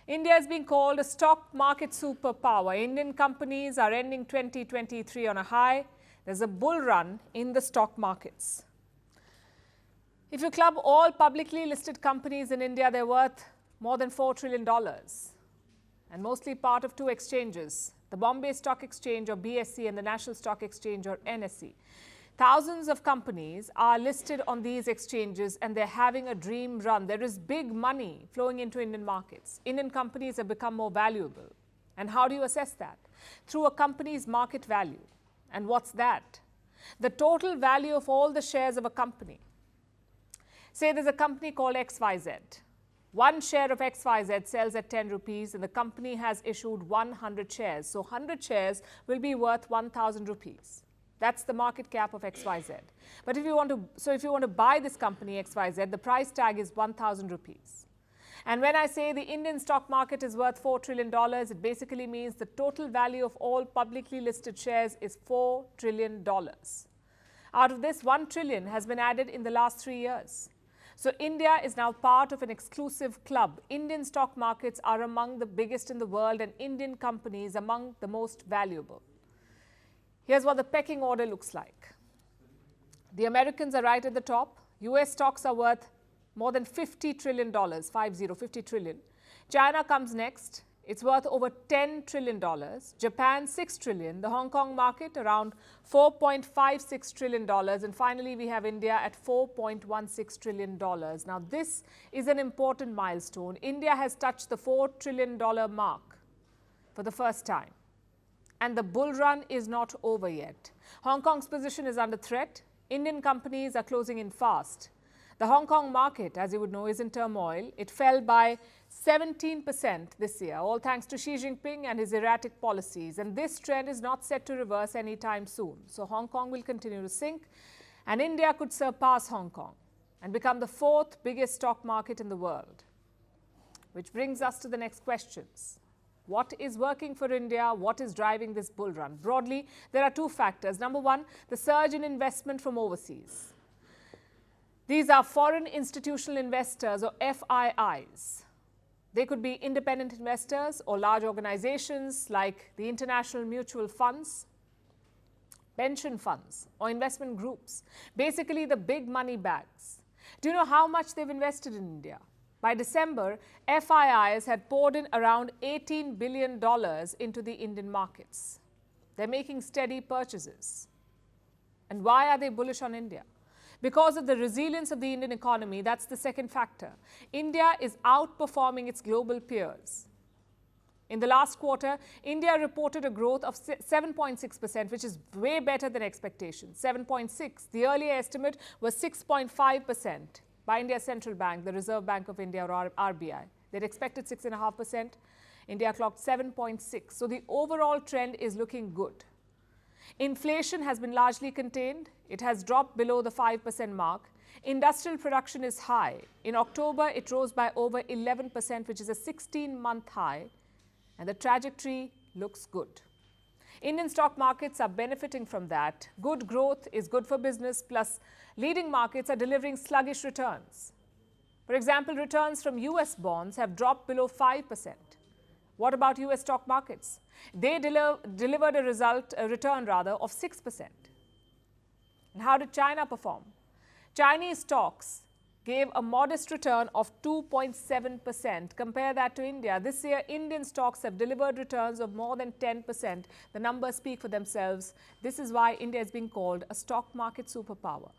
India is being called a stock market superpower. Indian companies are ending 2023 on a high. There's a bull run in the stock markets. If you club all publicly listed companies in India, they're worth more than $4 trillion and mostly part of two exchanges, the Bombay Stock Exchange or BSE and the National Stock Exchange or NSE. Thousands of companies are listed on these exchanges and they're having a dream run. There is big money flowing into Indian markets. Indian companies have become more valuable. And how do you assess that? Through a company's market value. And what's that? The total value of all the shares of a company. Say there's a company called XYZ. One share of XYZ sells at 10 rupees and the company has issued 100 shares. So 100 shares will be worth 1,000 rupees. That's the market cap of XYZ. But if you want to buy this company XYZ, the price tag is 1,000 rupees. And when I say the Indian stock market is worth $4 trillion, it basically means the total value of all publicly listed shares is $4 trillion. Out of this, 1 trillion has been added in the last 3 years. So India is now part of an exclusive club. Indian stock markets are among the biggest in the world and Indian companies among the most valuable. Here's what the pecking order looks like. The Americans are right at the top. US stocks are worth more than $50 trillion, 50 trillion. China comes next. It's worth over $10 trillion. Japan, $6 trillion. The Hong Kong market, around $4.56 trillion. And finally, we have India at $4.16 trillion. Now, this is an important milestone. India has touched the $4 trillion mark for the first time. And the bull run is not over yet. Hong Kong's position is under threat. Indian companies are closing in fast. The Hong Kong market, as you would know, is in turmoil. It fell by 17% this year, all thanks to Xi Jinping and his erratic policies. And this trend is not set to reverse anytime soon. So Hong Kong will continue to sink, and India could surpass Hong Kong and become the fourth biggest stock market in the world. Which brings us to the next questions. What is working for India? What is driving this bull run? Broadly, there are two factors. Number one, the surge in investment from overseas. These are foreign institutional investors or FIIs. They could be independent investors or large organizations like the international mutual funds, pension funds or investment groups. Basically, the big money bags. Do you know how much they've invested in India? By December, FIIs had poured in around $18 billion into the Indian markets. They're making steady purchases. And why are they bullish on India? Because of the resilience of the Indian economy. That's the second factor. India is outperforming its global peers. In the last quarter, India reported a growth of 7.6%, which is way better than expectations. 7.6%. The earlier estimate was 6.5%. By India's central bank, the Reserve Bank of India or RBI. They'd expected 6.5%. India clocked 7.6%. So the overall trend is looking good. Inflation has been largely contained. It has dropped below the 5% mark. Industrial production is high. In October, it rose by over 11%, which is a 16-month high. And the trajectory looks good. Indian stock markets are benefiting from that. Good growth is good for business, plus leading markets are delivering sluggish returns. For example, returns from US bonds have dropped below 5%. What about US stock markets? They delivered a return of 6%. And how did China perform? Chinese stocks gave a modest return of 2.7%. Compare that to India. This year, Indian stocks have delivered returns of more than 10%. The numbers speak for themselves. This is why India is being called a stock market superpower.